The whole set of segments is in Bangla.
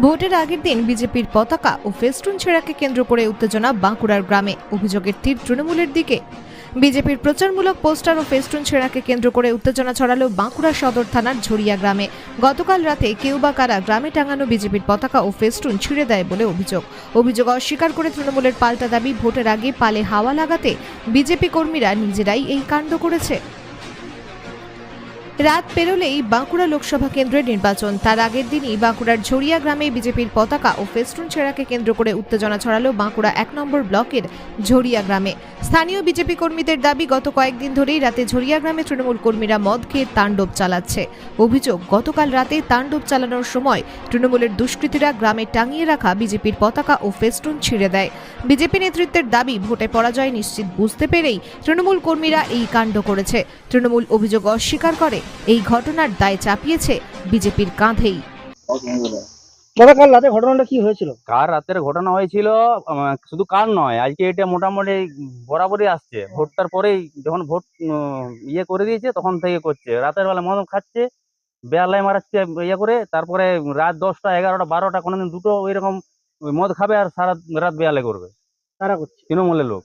ভোটের আগের দিন বিজেপির পতাকা ও ফেস্টুন ছেঁড়াকে কেন্দ্র করে উত্তেজনা বাঁকুড়ার গ্রামে। অভিযোগের তীর তৃণমূলের দিকে। বিজেপির প্রচারমূলক পোস্টার ও ফেস্টুন ছেঁড়াকে কেন্দ্র করে উত্তেজনা ছড়ালো বাঁকুড়া সদর থানার ঝরিয়া গ্রামে। গতকাল রাতে কেউ বা কারা গ্রামে টাঙানো বিজেপির পতাকা ও ফেস্টুন ছিঁড়ে দেয় বলে অভিযোগ অস্বীকার করে তৃণমূলের পাল্টা দাবি, ভোটের আগে পালে হাওয়া লাগাতে বিজেপি কর্মীরা নিজেরাই এই কাণ্ড করেছে। রাত পেরোলেই বাঁকুড়া লোকসভা কেন্দ্রের নির্বাচন। তার আগের দিনই বাঁকুড়ার ঝরিয়া গ্রামে বিজেপির পতাকা ও ফেস্টুন ছেঁড়াকে কেন্দ্র করে উত্তেজনা ছড়ালো বাঁকুড়া 1 নম্বর ব্লকের ঝরিয়া গ্রামে। স্থানীয় বিজেপি কর্মীদের দাবি, গত কয়েকদিন ধরেই রাতে ঝরিয়া গ্রামে তৃণমূল কর্মীরা মদ খেয়ে তাণ্ডব চালাচ্ছে। অভিযোগ, গতকাল রাতে তাণ্ডব চালানোর সময় তৃণমূলের দুষ্কৃতীরা গ্রামে টাঙিয়ে রাখা বিজেপির পতাকা ও ফেস্টুন ছিঁড়ে দেয়। বিজেপি নেতৃত্বের দাবি, ভোটে পরাজয় নিশ্চিত বুঝতে পেরেই তৃণমূল কর্মীরা এই কাণ্ড করেছে। তৃণমূল অভিযোগ অস্বীকার করে এই ঘটনার দায় চাপিয়েছে বিজেপির কাঁধেই। দাদা, কাল রাতে ঘটনাটা কি হয়েছিল? কার রাতের ঘটনা হয়েছিল, শুধু কার নয়, আজকে এটা মোটামুটি বরাবরই আসছে। ভোটটার পরেই যখন ভোট ইয়ে করে দিয়েছে তখন থেকে করছে। রাতের বেলা মদ খাচ্ছে, বেলায় মারাচ্ছে ইয়ে করে, তারপরে রাত 10টা 11টা 12টা কোনোদিন দুটো এরকম মদ খাবে আর সারা রাত বেয়ালে করবে। কারা করছে? তৃণমূলের লোক।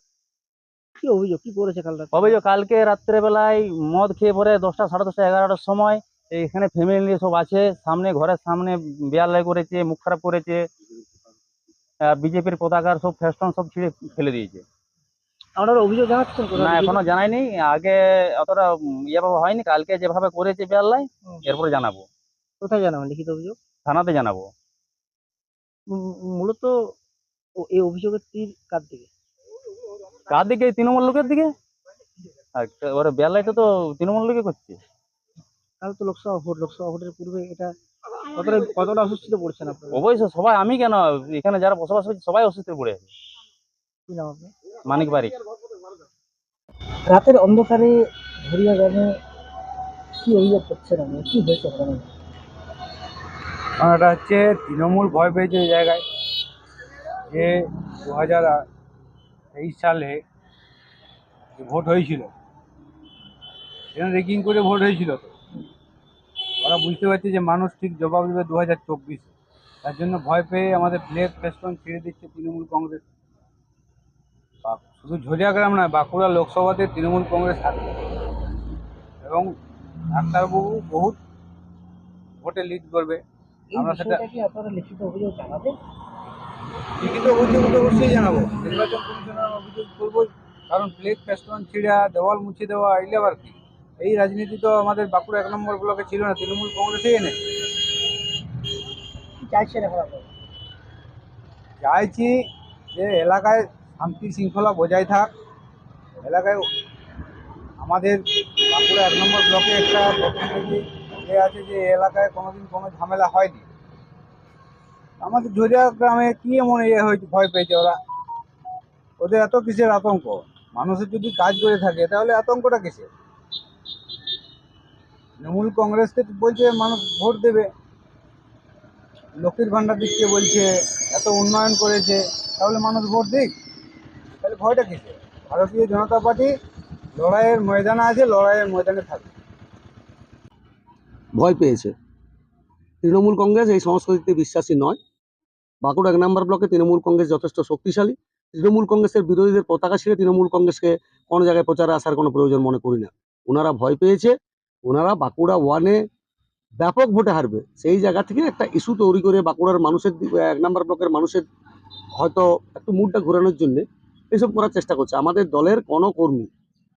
কি অভিযোগ, কি করেছে কাল রাতে? অভিযোগ, কালকে রাত্রে বেলায় মদ খেয়ে পরে 10টা 10:30 11টার সময় এখানে ফ্যামিলি নিয়ে সব আছে, সামনে ঘরের সামনে বেয়ালাই করেছে, মুখ খারাপ করেছে, বিজেপির পতাকার সব ফেস্টন সব ছিঁড়ে ফেলে দিয়েছে। আপনারা অভিযোগ জানাচ্ছেন? না, এখনো জানাইনি। আগে অতটা ইয়েভাবে হয়নি, কালকে যেভাবে করেছে বেয়ালাই এরপরে জানাবো। কোথায় জানাবেন লিখিত অভিযোগ? থানাতে জানাবো। মূলত এই অভিযোগের তীর কার দিকে? কার দিকে? তৃণমূল লোকের দিকে। আর ওরা বেয়ালাইটা তো তৃণমূল লোকে করছে। কাল তো লোকসভা ভোটের পূর্বে এটা কতটা অস্বস্তিতে পড়ছেন আপনারা? অবশ্যই সবাই, আমি কেন, এখানে যারা বসবাস করছে সবাই অস্বস্তিতে পড়ে আছে। কি নাম আপনার? মানিক বারিক। রাতের অন্ধকারে ঝরিয়া গ্রামে কি অভিযোগ করছেন আপনি? কি হয়েছে ওখানে? এটা হচ্ছে তৃণমূল ভয় পেয়েছে এই জায়গায়, যে 2023 সালে যে ভোট হয়েছিল, সেখানে রেকিং করে ভোট হয়েছিল। তো ওরা বুঝতে পারছে যে মানুষ ঠিক জবাব দেবে 2024। তার জন্য ভয় পেয়ে আমাদের ফ্ল্যাগ ফেস্টন ছেড়ে দিচ্ছে তৃণমূল কংগ্রেস। শুধু ঝরিয়া গ্রাম নয়, বাঁকুড়া লোকসভাতে তৃণমূল কংগ্রেস থাকবে এবং ডাক্তারবাবু বহুত ভোটে লিড করবে। আমরা সেটা কি আপনারা লিখিত অভিযোগ জানাবেন? লিখিত অভিযোগ তো অবশ্যই জানাবো, নির্বাচন কমিশনের অভিযোগ করবো। কারণ ফ্লেগ ফেস্টন ছিঁড়া, দেওয়াল মুছে দেওয়া, এলে আবার কি? এই রাজনীতি তো আমাদের বাঁকুড়া 1 নম্বর ব্লকে ছিল না, তৃণমূল কংগ্রেসই এনে। কি চাইছেন এখন আপনারা? চাইছি যে এলাকায় শান্তি শৃঙ্খলা বজায় থাক। এলাকায় আমাদের বাঁকুড়া 1 নম্বর ব্লকে একটা প্রতিনিধি আছে যে এলাকায় কোনোদিন কোনো ঝামেলা হয়নি। আমাদের ঝরিয়া গ্রামে কি এমন হয়েছে, ভয় পেয়েছে ওরা? ওদের এত কিসের আতঙ্ক? মানুষের যদি কাজ করে থাকে তাহলে আতঙ্কটা কিসের? তৃণমূল কংগ্রেসকে বলছে মানুষ ভোট দেবে, লক্ষ্মীর ভাণ্ডার দিচ্ছে বলছে, এত উন্নয়ন করেছে, তাহলে মানুষ ভোট দিক। তাহলে ভয়টা কিসের? ভারতীয় জনতা পার্টি লড়াইয়ের ময়দানে আছে, লড়াইয়ের ময়দানে থাকবে। ভয় পেয়েছে। তৃণমূল কংগ্রেস এই সংস্কৃতিতে বিশ্বাসী নয়। বাঁকুড়া 1 নম্বর ব্লকে তৃণমূল কংগ্রেস যথেষ্ট শক্তিশালী। তৃণমূল কংগ্রেসের বিরোধীদের পতাকা ছিঁড়ে তৃণমূল কংগ্রেসকে কোনো জায়গায় প্রচারে আসার কোনো প্রয়োজন মনে করি না। ওনারা ভয় পেয়েছে, ওনারা বাঁকুড়া 1-এ ব্যাপক ভোটে হারবে সেই জায়গা থেকে একটা ইস্যু তৈরি করে বাঁকুড়ার মানুষের 1 নম্বর ব্লকের মানুষের হয়তো একটু মুডটা ঘোরানোর জন্য এইসব করার চেষ্টা করছে। আমাদের দলের কোনো কর্মী